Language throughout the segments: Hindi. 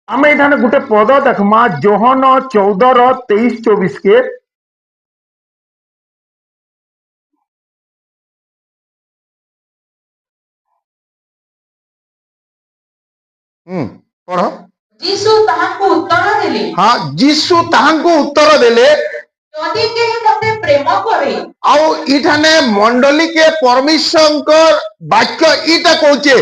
आम ये गोटे पद देखमा जोहन 14:23-24 के पढ़। जीसु ताहाको उत्तर देले हाँ जीसु ताहांको उत्तर देले जदि केहि मते प्रेम करे आउ इठाने मंडली के परमेश्वर वाक्य इटा कहचे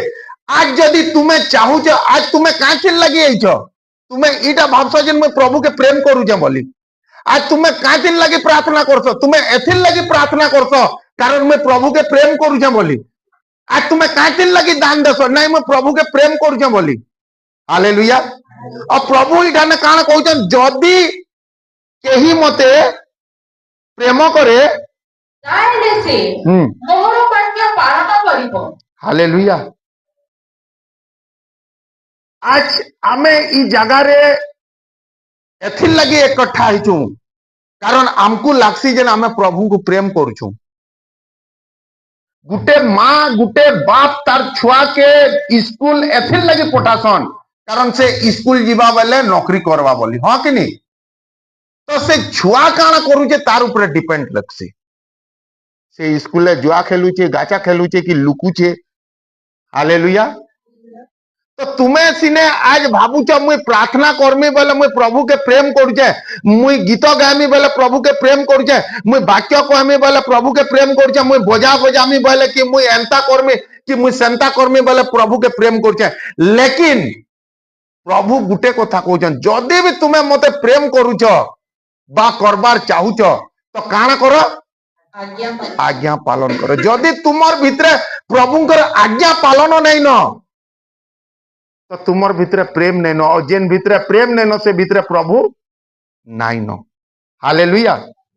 आज जदि तुम्हें चाहूच आज तुम्हें काहे लगी आइछ तुम्हें इटा भावस जे मैं प्रभु के प्रेम करूचे बोली आज तुम्हें काहे लगी प्रार्थना करछ तुम्हें एथिल लगी प्रार्थना करछ कारण मैं प्रभु के प्रेम करूचे बोली आज तुम्हें काहे लगी दान देस नहीं मैं प्रभु के प्रेम करूचे बोली हालेलुया और प्रभु इठाने काना कहउछन जदि केही मते प्रेम करे ताहेले से मोहर वाक्य पालन करिबो हालेलुया आज आमे ई जगह रे एथिल लगी इकट्ठा हिचू कारण आमको लागसी जे आमे प्रभु को प्रेम करूछु गुटे माँ गुटे बाप तार छुआ के स्कूल एथिल लगी पठासन कारण से स्कूल जीवा बेले नौकरी करवा बोली हाँ कि नहीं तो से छुआ काना करूचे तार ऊपर डिपेंड रखसी से स्कूल जुआ खेलुचे गाचा खेलुचे कि लुकुचे हालेलुया तो तुम्हें सिने आज भावुच मुई प्रार्थना करमी बोले मुई प्रभु के प्रेम करूचे मुई गीत गामी बोले प्रभु के प्रेम करूचे मुई वाक्य कहमी बोले प्रभु के प्रेम करूचे मुई बजा बजामी बोले कि मुई एंता करमी कि मुई सेंता करमी बोले प्रभु के प्रेम करूचे लेकिन प्रभु गुटे कथा कहउछन जदि भी तुम्हें मते प्रेम करूच बा करबार चाहूच तो काना करो आज्ञा पालन करो जदि तुमर भितरे प्रभुंकर आज्ञा पालन नहीं न तो तुमर भितरे प्रेम नहीं न और जेन भितरे प्रेम नहीं न से भितरे प्रभु नहीं न हालेलुया